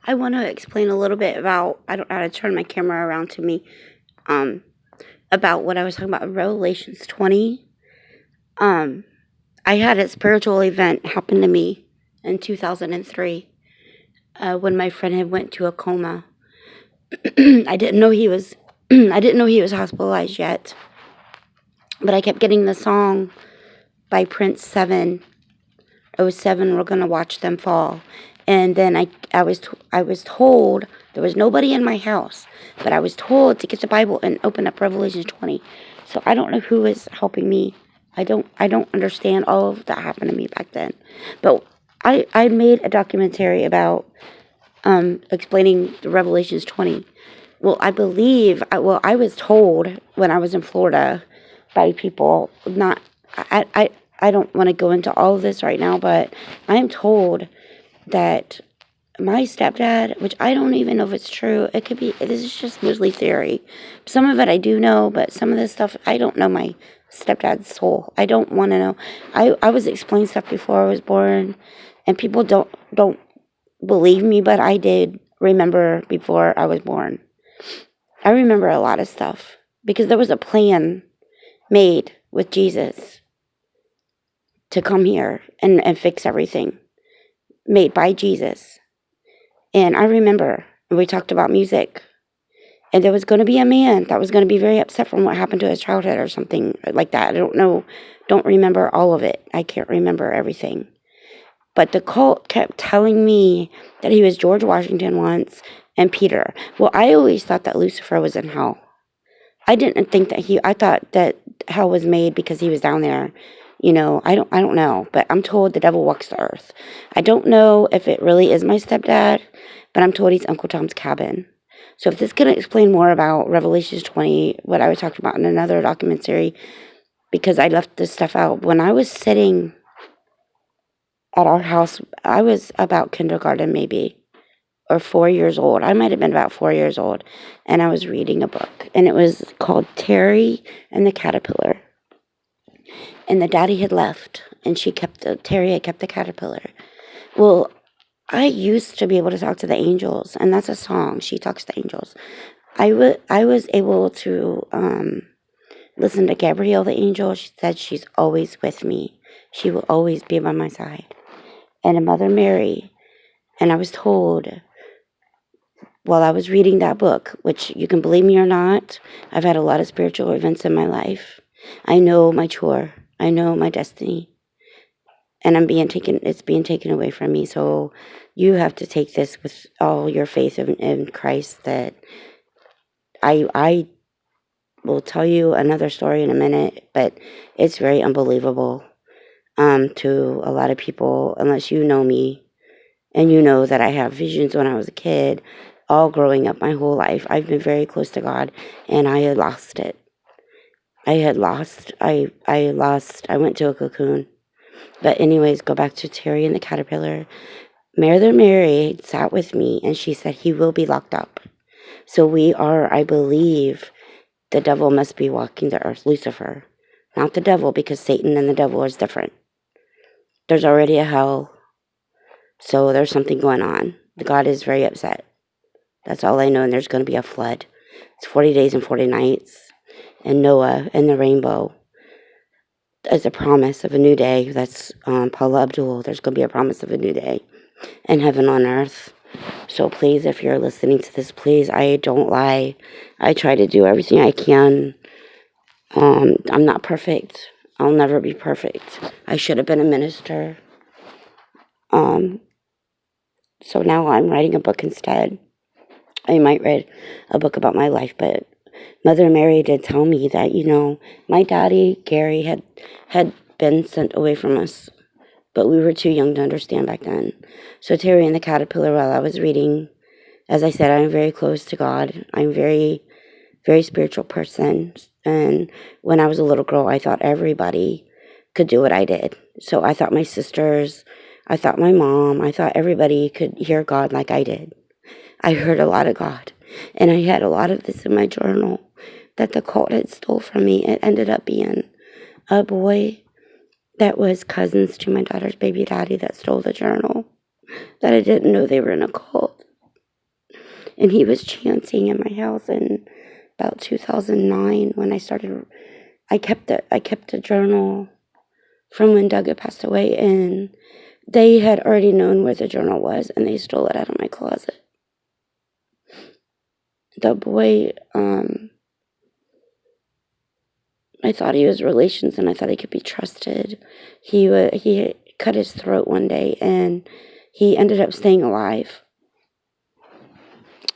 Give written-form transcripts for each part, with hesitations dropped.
I want to explain a little bit about, I don't know how to turn my camera around to me, about what I was talking about in Revelations 20. Um, I had a spiritual event happen to me in 2003 when my friend had went to a coma. I didn't know he was I didn't know he was hospitalized yet, but I kept getting the song by Prince 707, we're gonna watch them fall. And then I was told there was nobody in my house, but I was told to get the Bible and open up Revelation 20. So I don't know who is helping me. I don't understand all of that happened to me back then. But I made a documentary about explaining the Revelations 20. Well, I was told when I was in Florida by people, I don't want to go into all of this right now, but I'm told that my stepdad, which I don't even know if it's true, it could be, this is just mostly theory. Some of it I do know, but some of this stuff, I don't know my stepdad's soul. I don't want to know. I was explained stuff before I was born, and people don't believe me, but I did remember before I was born. I remember a lot of stuff because there was a plan made with Jesus to come here and fix everything, made by Jesus. And I remember we talked about music, and there was going to be a man that was going to be very upset from what happened to his childhood or something like that. I don't know, don't remember all of it. I can't remember everything. But the cult kept telling me that he was George Washington once and Peter. Well, I always thought that Lucifer was in hell. I didn't think that I thought that hell was made because he was down there. You know, I don't know, but I'm told the devil walks the earth. I don't know if it really is my stepdad, but I'm told he's Uncle Tom's Cabin. So if this is going to explain more about Revelations 20, what I was talking about in another documentary, because I left this stuff out. When I was sitting at our house, I was about kindergarten maybe, or 4 years old. I might have been about 4 years old, and I was reading a book, and it was called Terry and the Caterpillar. And the daddy had left, and Terry had kept the caterpillar. Well, I used to be able to talk to the angels, and that's a song. She talks to angels. I was able to listen to Gabrielle the angel. She said she's always with me. She will always be by my side. And a Mother Mary. And I was told while I was reading that book, which you can believe me or not, I've had a lot of spiritual events in my life. I know my chore. I know my destiny. And it's being taken away from me. So you have to take this with all your faith in Christ. That I will tell you another story in a minute, but it's very unbelievable to a lot of people, unless you know me and you know that I have visions when I was a kid, all growing up my whole life. I've been very close to God, and I had lost it. I went to a cocoon. But anyways, go back to Terry and the Caterpillar. Mother Mary sat with me, and she said he will be locked up. So I believe, the devil must be walking the earth, Lucifer. Not the devil, because Satan and the devil is different. There's already a hell, so there's something going on. God is very upset. That's all I know, and there's going to be a flood. It's 40 days and 40 nights, and Noah and the rainbow as a promise of a new day. That's Paula Abdul. There's going to be a promise of a new day and heaven on earth. So please, if you're listening to this, please, I don't lie. I try to do everything I can. I'm not perfect. I'll never be perfect. I should have been a minister. So now I'm writing a book instead. I might write a book about my life, but Mother Mary did tell me that, my daddy, Gary, had been sent away from us, but we were too young to understand back then. So Terry and the Caterpillar, while I was reading, as I said, I'm very close to God. I'm a very, very spiritual person. And when I was a little girl, I thought everybody could do what I did. So I thought my sisters, I thought my mom, I thought everybody could hear God like I did. I heard a lot of God. And I had a lot of this in my journal that the cult had stole from me. It ended up being a boy that was cousins to my daughter's baby daddy that stole the journal, that I didn't know they were in a cult. And he was chanting in my house in about 2009 when I kept a journal from when Doug had passed away, and they had already known where the journal was, and they stole it out of my closet. The boy, I thought he was relations, and I thought he could be trusted. He cut his throat one day, and he ended up staying alive.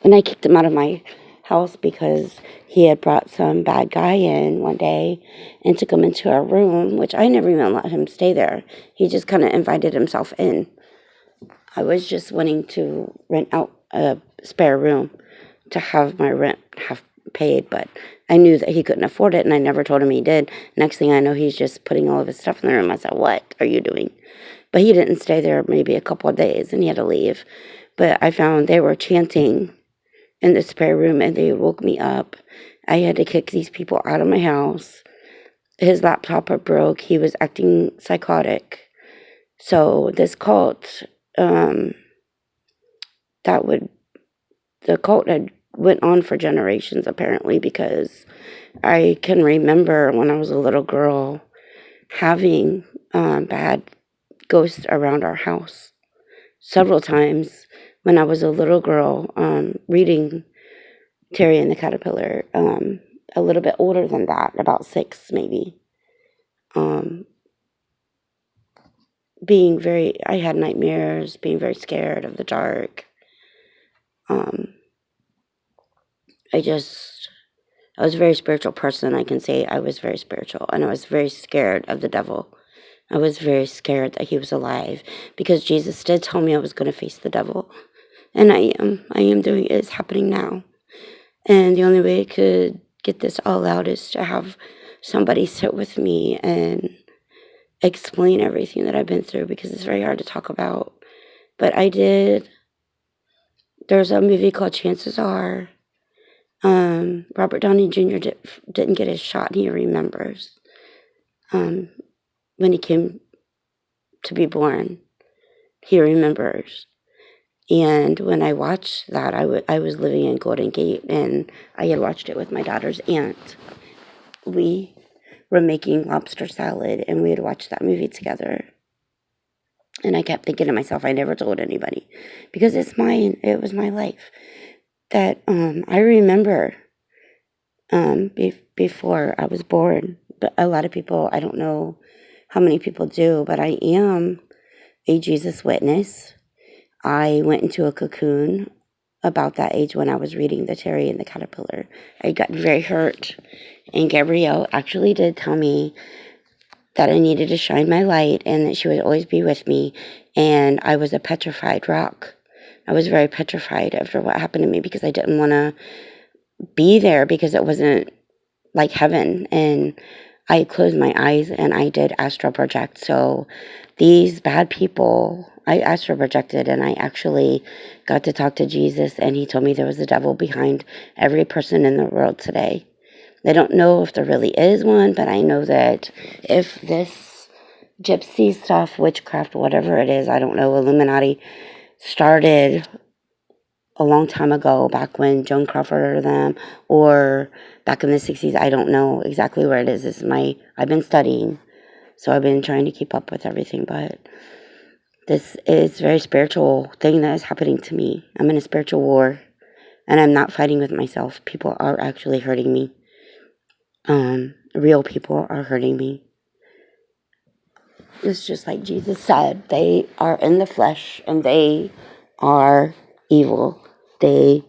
And I kicked him out of my house because he had brought some bad guy in one day and took him into our room, which I never even let him stay there. He just kind of invited himself in. I was just wanting to rent out a spare room to have my rent half paid, but I knew that he couldn't afford it, and I never told him he did. Next thing I know, he's just putting all of his stuff in the room. I said, "What are you doing?" But he didn't stay there maybe a couple of days, and he had to leave. But I found they were chanting in the spare room, and they woke me up. I had to kick these people out of my house. His laptop had broke. He was acting psychotic. So this cult, the cult had went on for generations apparently, because I can remember when I was a little girl having bad ghosts around our house several times. When I was a little girl, reading Terry and the Caterpillar, a little bit older than that, about 6 maybe. I had nightmares, being very scared of the dark. I was a very spiritual person. I can say I was very spiritual, and I was very scared of the devil. I was very scared that he was alive, because Jesus did tell me I was going to face the devil, and I am doing it. It's happening now. And the only way I could get this all out is to have somebody sit with me and explain everything that I've been through, because it's very hard to talk about. But I did. There's a movie called Chances Are. Robert Downey Jr. didn't get his shot, and he remembers when he came to be born. He remembers. And when I watched that, I was living in Golden Gate, and I had watched it with my daughter's aunt. We were making lobster salad, and we had watched that movie together. And I kept thinking to myself, I never told anybody, because it's mine. It was my life. That I remember before I was born. But a lot of people, I don't know how many people do, but I am a Jesus witness. I went into a cocoon about that age when I was reading the Terry and the Caterpillar. I got very hurt, and Gabrielle actually did tell me that I needed to shine my light and that she would always be with me, and I was a petrified rock. I was very petrified after what happened to me, because I didn't want to be there, because it wasn't like heaven. And I closed my eyes and I did astral project. So these bad people, I astral projected, and I actually got to talk to Jesus, and he told me there was a devil behind every person in the world today. I don't know if there really is one, but I know that if this gypsy stuff, witchcraft, whatever it is, I don't know, Illuminati, started a long time ago, back when Joan Crawford or them, or back in the 60s, I don't know exactly where it is. I've been studying, so I've been trying to keep up with everything, but this is a very spiritual thing that is happening to me. I'm in a spiritual war, and I'm not fighting with myself. People are actually hurting me. Real people are hurting me. It's just like Jesus said, they are in the flesh, and they are evil. They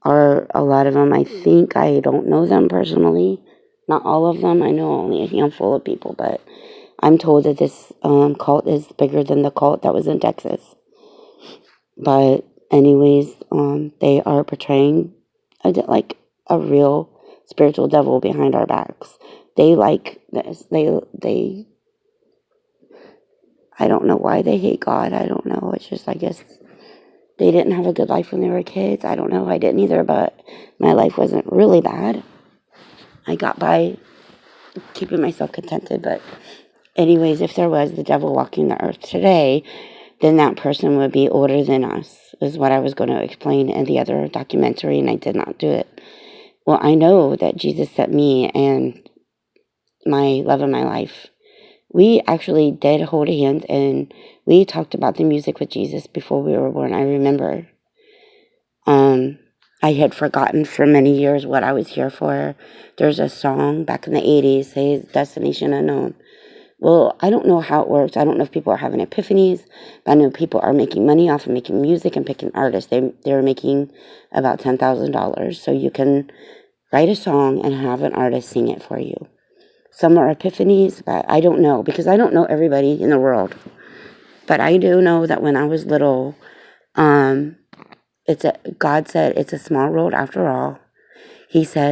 are, a lot of them, I think, I don't know them personally. Not all of them. I know only a handful of people, but I'm told that this cult is bigger than the cult that was in Texas. But anyways, they are portraying a real spiritual devil behind our backs. They like this. They I don't know why they hate God. I don't know. It's just, I guess they didn't have a good life when they were kids. I don't know. I didn't either, but my life wasn't really bad. I got by keeping myself contented. But anyways, if there was the devil walking the earth today, then that person would be older than us. is what I was going to explain in the other documentary, and I did not do it. Well, I know that Jesus sent me and my love of my life. We actually did hold hands, and we talked about the music with Jesus before we were born. I remember. I had forgotten for many years what I was here for. There's a song back in the 80s, says Destination Unknown. Well, I don't know how it works. I don't know if people are having epiphanies, but I know people are making money off of making music and picking artists. They're making about $10,000. So you can write a song and have an artist sing it for you. Some are epiphanies, but I don't know, because I don't know everybody in the world. But I do know that when I was little, God said it's a small world after all. He said,